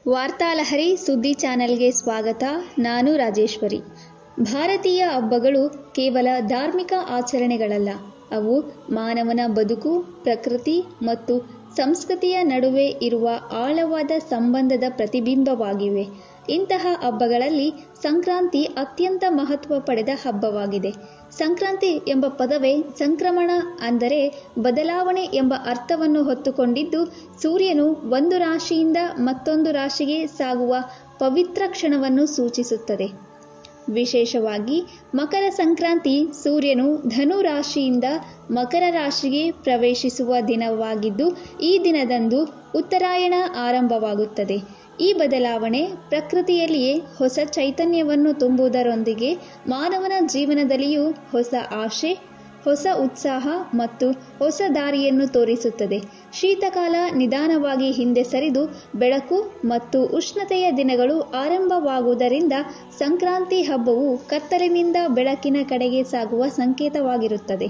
ವಾರ್ತಾಲಹರಿ ಸುದ್ದಿ ಚಾನೆಲ್ಗೆ ಸ್ವಾಗತ. ನಾನು ರಾಜೇಶ್ವರಿ. ಭಾರತೀಯ ಹಬ್ಬಗಳು ಕೇವಲ ಧಾರ್ಮಿಕ ಆಚರಣೆಗಳಲ್ಲ, ಅವು ಮಾನವನ ಬದುಕು, ಪ್ರಕೃತಿ ಮತ್ತು ಸಂಸ್ಕೃತಿಯ ನಡುವೆ ಇರುವ ಆಳವಾದ ಸಂಬಂಧದ ಪ್ರತಿಬಿಂಬವಾಗಿವೆ. ಇಂತಹ ಹಬ್ಬಗಳಲ್ಲಿ ಸಂಕ್ರಾಂತಿ ಅತ್ಯಂತ ಮಹತ್ವ ಪಡೆದ ಹಬ್ಬವಾಗಿದೆ. ಸಂಕ್ರಾಂತಿ ಎಂಬ ಪದವೇ ಸಂಕ್ರಮಣ ಅಂದರೆ ಬದಲಾವಣೆ ಎಂಬ ಅರ್ಥವನ್ನು ಹೊತ್ತುಕೊಂಡಿದ್ದು, ಸೂರ್ಯನು ಒಂದು ರಾಶಿಯಿಂದ ಮತ್ತೊಂದು ರಾಶಿಗೆ ಸಾಗುವ ಪವಿತ್ರ ಕ್ಷಣವನ್ನು ಸೂಚಿಸುತ್ತದೆ. ವಿಶೇಷವಾಗಿ ಮಕರ ಸಂಕ್ರಾಂತಿ ಸೂರ್ಯನು ಧನು ರಾಶಿಯಿಂದ ಮಕರ ರಾಶಿಗೆ ಪ್ರವೇಶಿಸುವ ದಿನವಾಗಿದ್ದು, ಈ ದಿನದಂದು ಉತ್ತರಾಯಣ ಆರಂಭವಾಗುತ್ತದೆ. ಈ ಬದಲಾವಣೆ ಪ್ರಕೃತಿಯಲ್ಲಿಯೇ ಹೊಸ ಚೈತನ್ಯವನ್ನು ತುಂಬುವುದರೊಂದಿಗೆ ಮಾನವನ ಜೀವನದಲ್ಲಿಯೂ ಹೊಸ ಆಶೆ, ಹೊಸ ಉತ್ಸಾಹ ಮತ್ತು ಹೊಸ ದಾರಿಯನ್ನು ತೋರಿಸುತ್ತದೆ. ಶೀತಕಾಲ ನಿಧಾನವಾಗಿ ಹಿಂದೆ ಸರಿದು ಬೆಳಕು ಮತ್ತು ಉಷ್ಣತೆಯ ದಿನಗಳು ಆರಂಭವಾಗುವುದರಿಂದ ಸಂಕ್ರಾಂತಿ ಹಬ್ಬವು ಕತ್ತಲಿನಿಂದ ಬೆಳಕಿನ ಕಡೆಗೆ ಸಾಗುವ ಸಂಕೇತವಾಗಿರುತ್ತದೆ.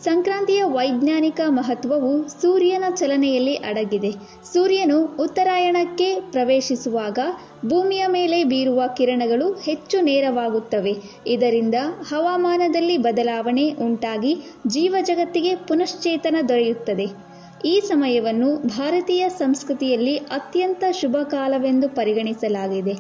ಸಂಕ್ರಾಂತಿಯ ವೈಜ್ಞಾನಿಕ ಮಹತ್ವವು ಸೂರ್ಯನ ಚಲನೆಯಲ್ಲಿ ಅಡಗಿದೆ. ಸೂರ್ಯನು ಉತ್ತರಾಯಣಕ್ಕೆ ಪ್ರವೇಶಿಸುವಾಗ ಭೂಮಿಯ ಮೇಲೆ ಬೀರುವ ಕಿರಣಗಳು ಹೆಚ್ಚು ನೇರವಾಗುತ್ತವೆ. ಇದರಿಂದ ಹವಾಮಾನದಲ್ಲಿ ಬದಲಾವಣೆ ಉಂಟಾಗಿ ಜೀವಜಗತ್ತಿಗೆ ಪುನಶ್ಚೇತನ ದೊರೆಯುತ್ತದೆ. ಈ ಸಮಯವನ್ನು ಭಾರತೀಯ ಸಂಸ್ಕೃತಿಯಲ್ಲಿ ಅತ್ಯಂತ ಶುಭ ಕಾಲವೆಂದು ಪರಿಗಣಿಸಲಾಗಿದೆ.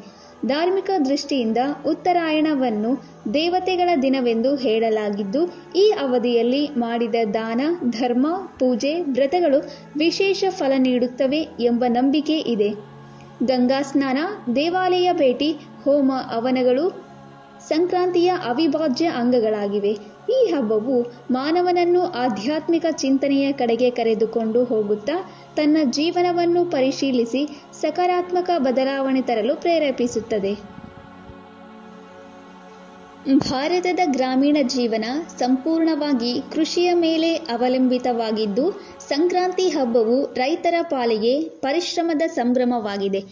ಧಾರ್ಮಿಕ ದೃಷ್ಟಿಯಿಂದ ಉತ್ತರಾಯಣವನ್ನು ದೇವತೆಗಳ ದಿನವೆಂದು ಹೇಳಲಾಗಿದ್ದು, ಈ ಅವಧಿಯಲ್ಲಿ ಮಾಡಿದ ದಾನ, ಧರ್ಮ, ಪೂಜೆ, ವ್ರತಗಳು ವಿಶೇಷ ಫಲ ನೀಡುತ್ತವೆ ಎಂಬ ನಂಬಿಕೆ ಇದೆ. ಗಂಗಾ ಸ್ನಾನ, ದೇವಾಲಯ ಭೇಟಿ, ಹೋಮ ಹವನಗಳು ಸಂಕ್ರಾಂತಿಯ ಅವಿಭಾಜ್ಯ ಅಂಗಗಳಾಗಿವೆ. ಈ ಹಬ್ಬವು ಮಾನವನನ್ನು ಆಧ್ಯಾತ್ಮಿಕ ಚಿಂತನೆಯ ಕಡೆಗೆ ಕರೆದುಕೊಂಡು ಹೋಗುತ್ತಾ ತನ್ನ ಜೀವನವನ್ನು ಪರಿಶೀಲಿಸಿ ಸಕಾರಾತ್ಮಕ ಬದಲಾವಣೆ ತರಲು ಪ್ರೇರೇಪಿಸುತ್ತದೆ. ಭಾರತದ ಗ್ರಾಮೀಣ ಜೀವನ ಸಂಪೂರ್ಣವಾಗಿ ಕೃಷಿಯ ಮೇಲೆ ಅವಲಂಬಿತವಾಗಿದ್ದು, ಸಂಕ್ರಾಂತಿ ಹಬ್ಬವು ರೈತರ ಪಾಲಿಗೆ ಪರಿಶ್ರಮದ ಸಂಭ್ರಮವಾಗಿದೆ.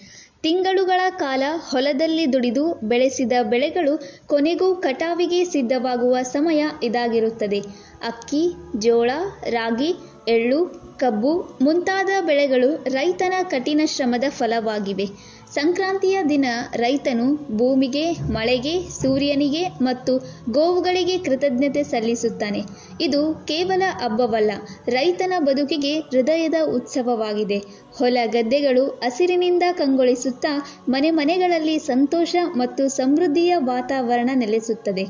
ತಿಂಗಳುಗಳ ಕಾಲ ಹೊಲದಲ್ಲಿ ದುಡಿದು ಬೆಳೆಸಿದ ಬೆಳೆಗಳು ಕೊನೆಗೂ ಕಟಾವಿಗೆ ಸಿದ್ಧವಾಗುವ ಸಮಯ ಇದಾಗಿರುತ್ತದೆ. ಅಕ್ಕಿ, ಜೋಳ, ರಾಗಿ, ಎಳ್ಳು, ಕಬ್ಬು ಮುಂತಾದ ಬೆಳೆಗಳು ರೈತನ ಕಠಿಣ ಶ್ರಮದ ಫಲವಾಗಿವೆ. ಸಂಕ್ರಾಂತಿಯ ದಿನ ರೈತನು ಭೂಮಿಗೆ, ಮಳೆಗೆ, ಸೂರ್ಯನಿಗೆ ಮತ್ತು ಗೋವುಗಳಿಗೆ ಕೃತಜ್ಞತೆ ಸಲ್ಲಿಸುತ್ತಾನೆ. ಇದು ಕೇವಲ ಹಬ್ಬವಲ್ಲ, ರೈತನ ಬದುಕಿಗೆ ಹೃದಯದ ಉತ್ಸವವಾಗಿದೆ. ಹೊಲ ಗದ್ದೆಗಳು ಹಸಿರಿನಿಂದ ಕಂಗೊಳಿಸುತ್ತಾ ಮನೆ ಮನೆಗಳಲ್ಲಿ ಸಂತೋಷ ಮತ್ತು ಸಮೃದ್ಧಿಯ ವಾತಾವರಣ ನೆಲೆಸುತ್ತದೆ.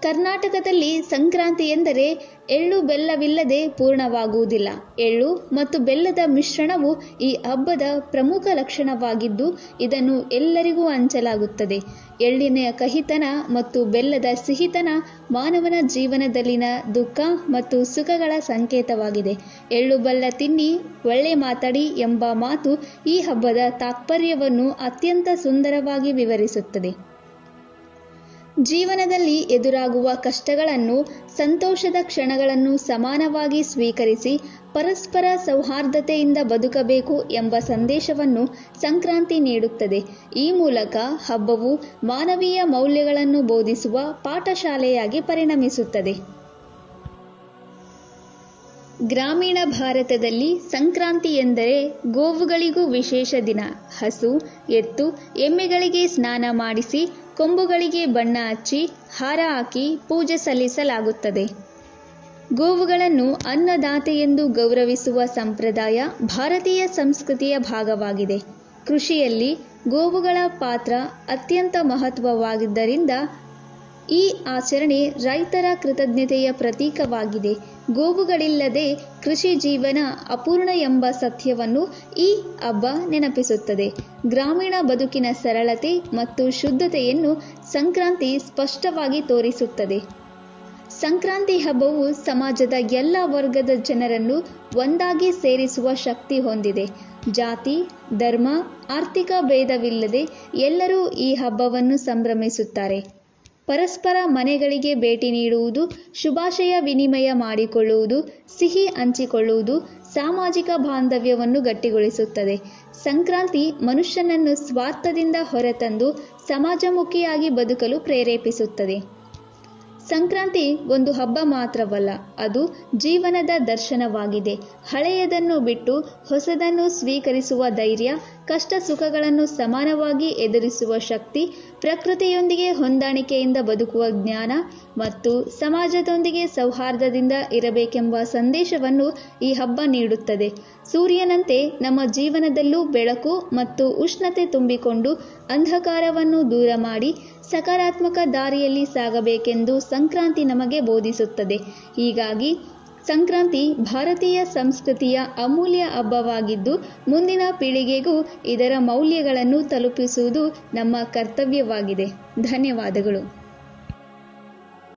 ಕರ್ನಾಟಕದಲ್ಲಿ ಸಂಕ್ರಾಂತಿ ಎಂದರೆ ಎಳ್ಳು ಬೆಲ್ಲವಿಲ್ಲದೆ ಪೂರ್ಣವಾಗುವುದಿಲ್ಲ. ಎಳ್ಳು ಮತ್ತು ಬೆಲ್ಲದ ಮಿಶ್ರಣವು ಈ ಹಬ್ಬದ ಪ್ರಮುಖ ಲಕ್ಷಣವಾಗಿದ್ದು, ಇದನ್ನು ಎಲ್ಲರಿಗೂ ಹಂಚಲಾಗುತ್ತದೆ. ಎಳ್ಳಿನ ಕಹಿತನ ಮತ್ತು ಬೆಲ್ಲದ ಸಿಹಿತನ ಮಾನವನ ಜೀವನದಲ್ಲಿನ ದುಃಖ ಮತ್ತು ಸುಖಗಳ ಸಂಕೇತವಾಗಿದೆ. ಎಳ್ಳು ಬೆಲ್ಲ ತಿನ್ನಿ, ಒಳ್ಳೆ ಮಾತಾಡಿ ಎಂಬ ಮಾತು ಈ ಹಬ್ಬದ ತಾತ್ಪರ್ಯವನ್ನು ಅತ್ಯಂತ ಸುಂದರವಾಗಿ ವಿವರಿಸುತ್ತದೆ. ಜೀವನದಲ್ಲಿ ಎದುರಾಗುವ ಕಷ್ಟಗಳನ್ನು, ಸಂತೋಷದ ಕ್ಷಣಗಳನ್ನು ಸಮಾನವಾಗಿ ಸ್ವೀಕರಿಸಿ ಪರಸ್ಪರ ಸೌಹಾರ್ದತೆಯಿಂದ ಬದುಕಬೇಕು ಎಂಬ ಸಂದೇಶವನ್ನು ಸಂಕ್ರಾಂತಿ ನೀಡುತ್ತದೆ. ಈ ಮೂಲಕ ಹಬ್ಬವು ಮಾನವೀಯ ಮೌಲ್ಯಗಳನ್ನು ಬೋಧಿಸುವ ಪಾಠಶಾಲೆಯಾಗಿ ಪರಿಣಮಿಸುತ್ತದೆ. ಗ್ರಾಮೀಣ ಭಾರತದಲ್ಲಿ ಸಂಕ್ರಾಂತಿ ಎಂದರೆ ಗೋವುಗಳಿಗೂ ವಿಶೇಷ ದಿನ. ಹಸು, ಎತ್ತು, ಎಮ್ಮೆಗಳಿಗೆ ಸ್ನಾನ ಮಾಡಿಸಿ ಕೊಂಬುಗಳಿಗೆ ಬಣ್ಣ ಹಚ್ಚಿ ಹಾರ ಹಾಕಿ ಪೂಜೆ ಸಲ್ಲಿಸಲಾಗುತ್ತದೆ. ಗೋವುಗಳನ್ನು ಅನ್ನದಾತೆಯೆಂದು ಗೌರವಿಸುವ ಸಂಪ್ರದಾಯ ಭಾರತೀಯ ಸಂಸ್ಕೃತಿಯ ಭಾಗವಾಗಿದೆ. ಕೃಷಿಯಲ್ಲಿ ಗೋವುಗಳ ಪಾತ್ರ ಅತ್ಯಂತ ಮಹತ್ವವಾಗಿದ್ದರಿಂದ ಈ ಆಚರಣೆ ರೈತರ ಕೃತಜ್ಞತೆಯ ಪ್ರತೀಕವಾಗಿದೆ. ಗೋವುಗಳಿಲ್ಲದೆ ಕೃಷಿ ಜೀವನ ಅಪೂರ್ಣ ಎಂಬ ಸತ್ಯವನ್ನು ಈ ಹಬ್ಬ ನೆನಪಿಸುತ್ತದೆ. ಗ್ರಾಮೀಣ ಬದುಕಿನ ಸರಳತೆ ಮತ್ತು ಶುದ್ಧತೆಯನ್ನು ಸಂಕ್ರಾಂತಿ ಸ್ಪಷ್ಟವಾಗಿ ತೋರಿಸುತ್ತದೆ. ಸಂಕ್ರಾಂತಿ ಹಬ್ಬವು ಸಮಾಜದ ಎಲ್ಲ ವರ್ಗದ ಜನರನ್ನು ಒಂದಾಗಿ ಸೇರಿಸುವ ಶಕ್ತಿ ಹೊಂದಿದೆ. ಜಾತಿ, ಧರ್ಮ, ಆರ್ಥಿಕ ಭೇದವಿಲ್ಲದೆ ಎಲ್ಲರೂ ಈ ಹಬ್ಬವನ್ನು ಸಂಭ್ರಮಿಸುತ್ತಾರೆ. ಪರಸ್ಪರ ಮನೆಗಳಿಗೆ ಭೇಟಿ ನೀಡುವುದು, ಶುಭಾಶಯ ವಿನಿಮಯ ಮಾಡಿಕೊಳ್ಳುವುದು, ಸಿಹಿ ಹಂಚಿಕೊಳ್ಳುವುದು ಸಾಮಾಜಿಕ ಬಾಂಧವ್ಯವನ್ನು ಗಟ್ಟಿಗೊಳಿಸುತ್ತದೆ. ಸಂಕ್ರಾಂತಿ ಮನುಷ್ಯನನ್ನು ಸ್ವಾರ್ಥದಿಂದ ಹೊರತಂದು ಸಮಾಜಮುಖಿಯಾಗಿ ಬದುಕಲು ಪ್ರೇರೇಪಿಸುತ್ತದೆ. ಸಂಕ್ರಾಂತಿ ಒಂದು ಹಬ್ಬ ಮಾತ್ರವಲ್ಲ, ಅದು ಜೀವನದ ದರ್ಶನವಾಗಿದೆ. ಹಳೆಯದನ್ನು ಬಿಟ್ಟು ಹೊಸದನ್ನು ಸ್ವೀಕರಿಸುವ ಧೈರ್ಯ, ಕಷ್ಟ ಸುಖಗಳನ್ನು ಸಮಾನವಾಗಿ ಎದುರಿಸುವ ಶಕ್ತಿ, ಪ್ರಕೃತಿಯೊಂದಿಗೆ ಹೊಂದಾಣಿಕೆಯಿಂದ ಬದುಕುವ ಜ್ಞಾನ ಮತ್ತು ಸಮಾಜದೊಂದಿಗೆ ಸೌಹಾರ್ದದಿಂದ ಇರಬೇಕೆಂಬ ಸಂದೇಶವನ್ನು ಈ ಹಬ್ಬ ನೀಡುತ್ತದೆ. ಸೂರ್ಯನಂತೆ ನಮ್ಮ ಜೀವನದಲ್ಲೂ ಬೆಳಕು ಮತ್ತು ಉಷ್ಣತೆ ತುಂಬಿಕೊಂಡು ಅಂಧಕಾರವನ್ನು ದೂರ ಮಾಡಿ ಸಕಾರಾತ್ಮಕ ದಾರಿಯಲ್ಲಿ ಸಾಗಬೇಕೆಂದು ಸಂಕ್ರಾಂತಿ ನಮಗೆ ಬೋಧಿಸುತ್ತದೆ. ಹೀಗಾಗಿ ಸಂಕ್ರಾಂತಿ ಭಾರತೀಯ ಸಂಸ್ಕೃತಿಯ ಅಮೂಲ್ಯ ಹಬ್ಬವಾಗಿದ್ದು, ಮುಂದಿನ ಪೀಳಿಗೆಗೂ ಇದರ ಮೌಲ್ಯಗಳನ್ನು ತಲುಪಿಸುವುದು ನಮ್ಮ ಕರ್ತವ್ಯವಾಗಿದೆ. ಧನ್ಯವಾದಗಳು.